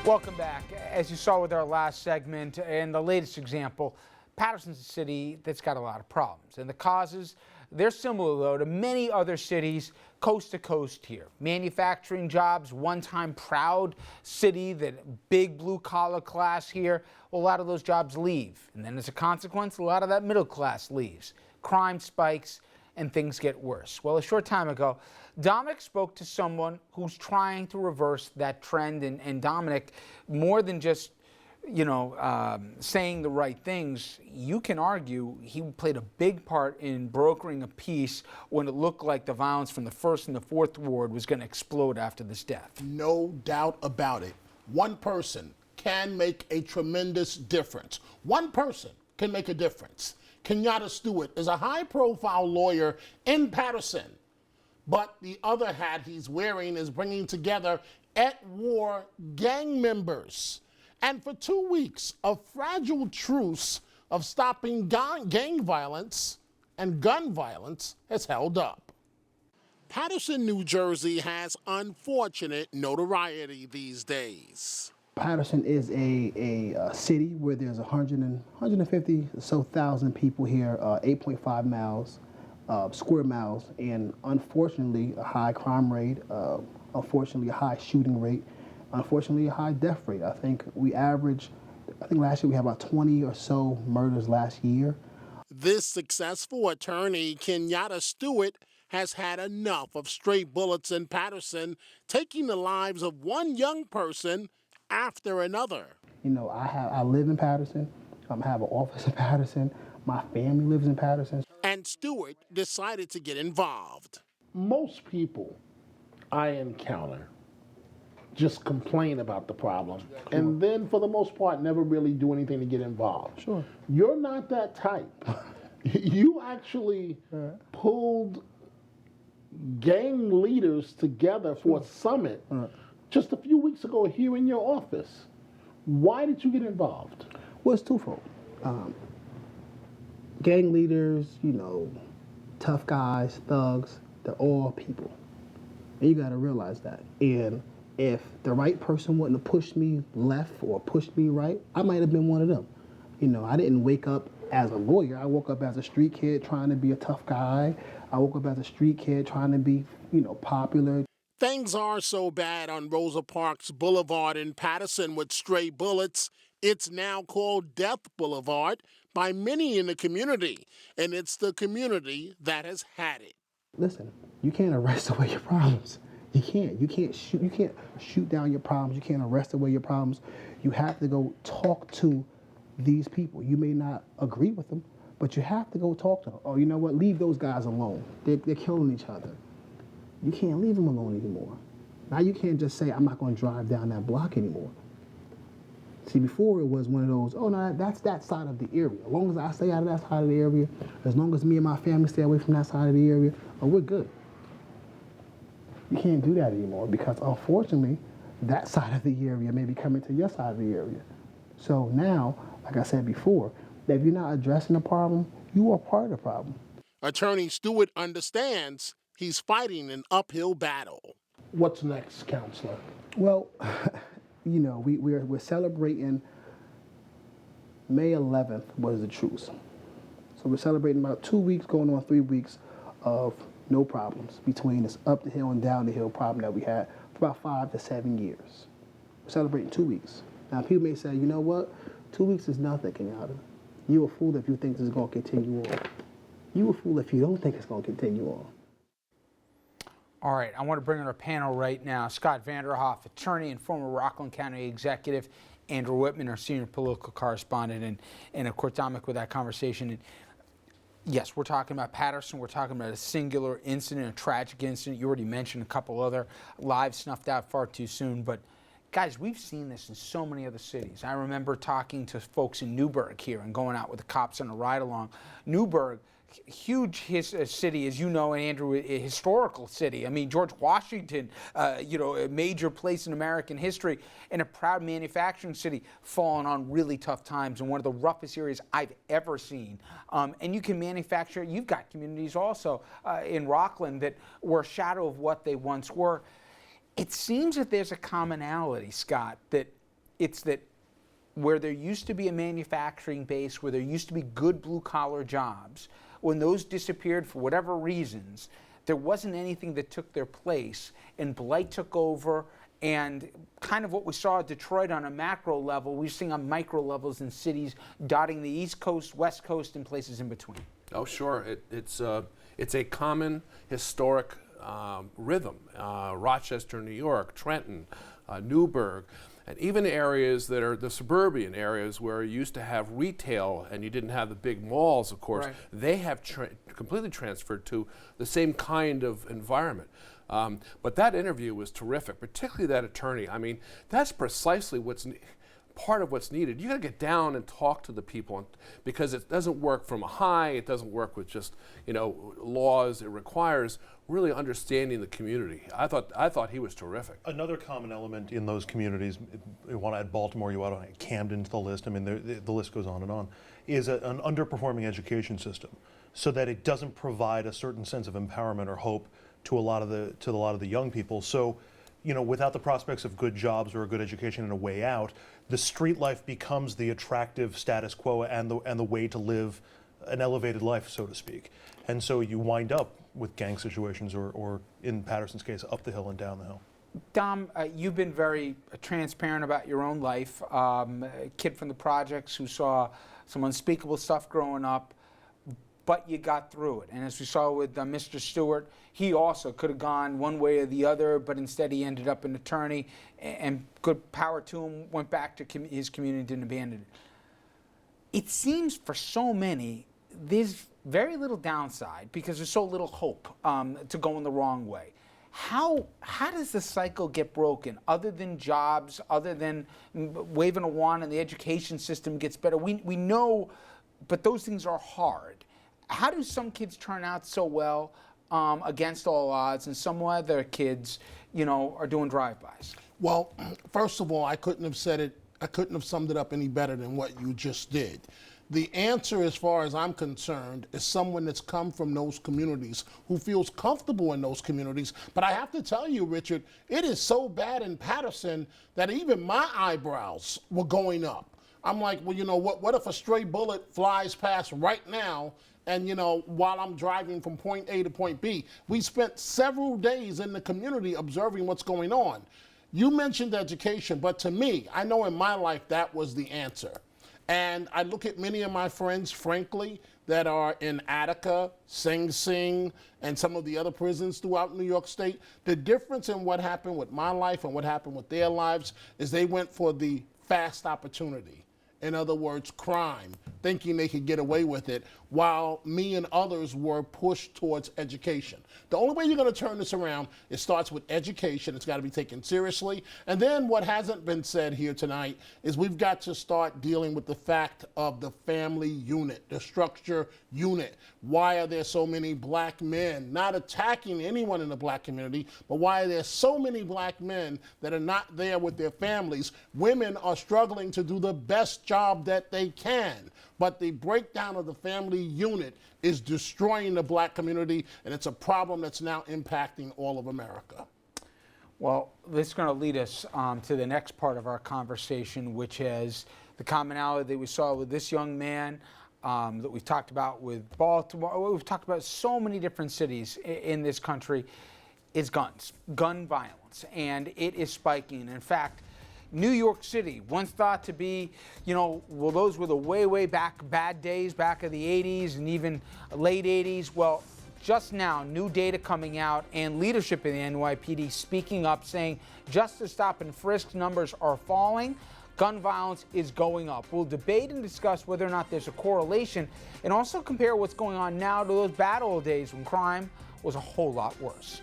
Welcome back. As you saw with our last segment and the latest example, Paterson's a city that's got a lot of problems. And the causes, they're similar, though, to many other cities coast to coast here. Manufacturing jobs, one-time proud city, that big blue-collar class here. Well, a lot of those jobs leave. And then as a consequence, a lot of that middle class leaves. Crime spikes and things get worse. Well, a short time ago, Dominic spoke to someone who's trying to reverse that trend. And Dominic, more than just, saying the right things, you can argue he played a big part in brokering a peace when it looked like the violence from the First and the Fourth Ward was going to explode after this death. No doubt about it. One person can make a tremendous difference. One person can make a difference. Kenyatta Stewart is a high-profile lawyer in Paterson, but the other hat he's wearing is bringing together at-war gang members. And for 2 weeks, a fragile truce of stopping gang violence and gun violence has held up. Paterson, New Jersey has unfortunate notoriety these days. Paterson is a city where there's 150 or so thousand people here, 8.5 miles, square miles, and unfortunately a high crime rate, unfortunately a high shooting rate, unfortunately a high death rate. I think last year we had about 20 or so murders last year. This successful attorney, Kenyatta Stewart, has had enough of stray bullets in Paterson, taking the lives of one young person after another. I live in Paterson. I have an office in Paterson. My family lives in Paterson. And Stewart decided to get involved. Most people I encounter just complain about the problem, and then for the most part never really do anything to get involved. Sure. You're not that type. You actually pulled gang leaders together for a summit just a few weeks ago here in your office. Why did you get involved? Well, it's twofold. Gang leaders, tough guys, thugs, they're all people. And you got to realize that. And if the right person wouldn't have pushed me left or pushed me right, I might have been one of them. I didn't wake up as a lawyer. I woke up as a street kid trying to be a tough guy. I woke up as a street kid trying to be, popular. Things are so bad on Rosa Parks Boulevard in Paterson with stray bullets, it's now called Death Boulevard by many in the community, and it's the community that has had it. Listen, you can't arrest away your problems. You can't shoot down your problems. You can't arrest away your problems. You have to go talk to these people. You may not agree with them, but you have to go talk to them. Oh, you know what? Leave those guys alone. They're killing each other. You can't leave them alone anymore. Now you can't just say, I'm not going to drive down that block anymore. See, before it was one of those, oh, no, that's that side of the area. As long as I stay out of that side of the area, as long as me and my family stay away from that side of the area, oh, we're good. You can't do that anymore because, unfortunately, that side of the area may be coming to your side of the area. So now, like I said before, that if you're not addressing the problem, you are part of the problem. Attorney Stewart understands he's fighting an uphill battle. What's next, counselor? Well, we're celebrating May 11th was the truce. So we're celebrating about 2 weeks, going on 3 weeks of no problems between this up the hill and down the hill problem that we had for about 5 to 7 years. We're celebrating 2 weeks. Now people may say, you know what? 2 weeks is nothing, Kenyatta. You're a fool if you think this is going to continue on. You're a fool if you don't think it's going to continue on. All right, I want to bring in our panel right now. Scott Vanderhoff, attorney and former Rockland County executive. Andrew Whitman, our senior political correspondent. And of course, Dominic with that conversation. And yes, we're talking about Paterson. We're talking about a singular incident, a tragic incident. You already mentioned a couple other lives snuffed out far too soon. But guys, we've seen this in so many other cities. I remember talking to folks in Newburgh here and going out with the cops on a ride-along. Newburgh, huge city, as you know, Andrew, a historical city. I mean, George Washington, a major place in American history, and a proud manufacturing city, fallen on really tough times in one of the roughest areas I've ever seen. And you can manufacture. You've got communities also in Rockland that were a shadow of what they once were. It seems that there's a commonality, Scott, that It's that where there used to be a manufacturing base, where there used to be good blue-collar jobs, when those disappeared for whatever reasons, there wasn't anything that took their place, and blight took over, and kind of what we saw at Detroit on a macro level, we're seeing on micro levels in cities dotting the East Coast, West Coast, and places in between. Oh, sure. It's a common historic rhythm. Rochester, New York, Trenton, Newburgh, and even areas that are the suburban areas where you used to have retail and you didn't have the big malls, of course, Right. they have completely transferred to the same kind of environment. But that interview was terrific, particularly that attorney. I mean, that's precisely part of what's needed. You got to get down and talk to the people, because it doesn't work from a high. It doesn't work with just laws. It requires really understanding the community. I thought he was terrific. Another common element in those communities, you want to add Baltimore, you want to add Camden to the list, I mean, the list goes on and on, is an underperforming education system, so that it doesn't provide a certain sense of empowerment or hope to a lot of the young people. So, without the prospects of good jobs or a good education and a way out, the street life becomes the attractive status quo and the way to live an elevated life, so to speak. And so you wind up with gang situations, or in Paterson's case, up the hill and down the hill. Dom, you've been very transparent about your own life. A kid from the projects who saw some unspeakable stuff growing up, but you got through it. And as we saw with Mr. Stewart, he also could have gone one way or the other, but instead he ended up an attorney, and good power to him, went back to his community, didn't abandon it. It seems for so many, there's very little downside because there's so little hope to going the wrong way. How does the cycle get broken, other than jobs, other than waving a wand and the education system gets better? We know, but those things are hard. How do some kids turn out so well against all odds, and some other kids, are doing drive-bys? Well, first of all, I couldn't have summed it up any better than what you just did. The answer, as far as I'm concerned, is someone that's come from those communities, who feels comfortable in those communities. But I have to tell you, Richard, it is so bad in Paterson that even my eyebrows were going up. I'm like, well, what if a stray bullet flies past right now, and while I'm driving from point A to point B? We spent several days in the community observing what's going on. You mentioned education, but to me, I know in my life that was the answer. And I look at many of my friends, frankly, that are in Attica, Sing Sing, and some of the other prisons throughout New York State. The difference in what happened with my life and what happened with their lives is they went for the fast opportunity. In other words, crime, thinking they could get away with it, while me and others were pushed towards education. The only way you're going to turn this around, it starts with education. It's got to be taken seriously. And then what hasn't been said here tonight is we've got to start dealing with the fact of the family unit, the structure unit. Why are there so many black men? Not attacking anyone in the black community, but why are there so many black men that are not there with their families? Women are struggling to do the best job that they can, but the breakdown of the family unit is destroying the black community, and it's a problem that's now impacting all of America. Well, this is going to lead us to the next part of our conversation, which is the commonality that we saw with this young man, that we've talked about with Baltimore. We've talked about so many different cities in this country, is guns, gun violence, and it is spiking. In fact, New York City, once thought to be, those were the way back bad days, back of the 80s and even late 80s. Well, just now, new data coming out, and leadership in the NYPD speaking up, saying justice stop and frisk numbers are falling. Gun violence is going up. We'll debate and discuss whether or not there's a correlation, and also compare what's going on now to those bad old days when crime was a whole lot worse.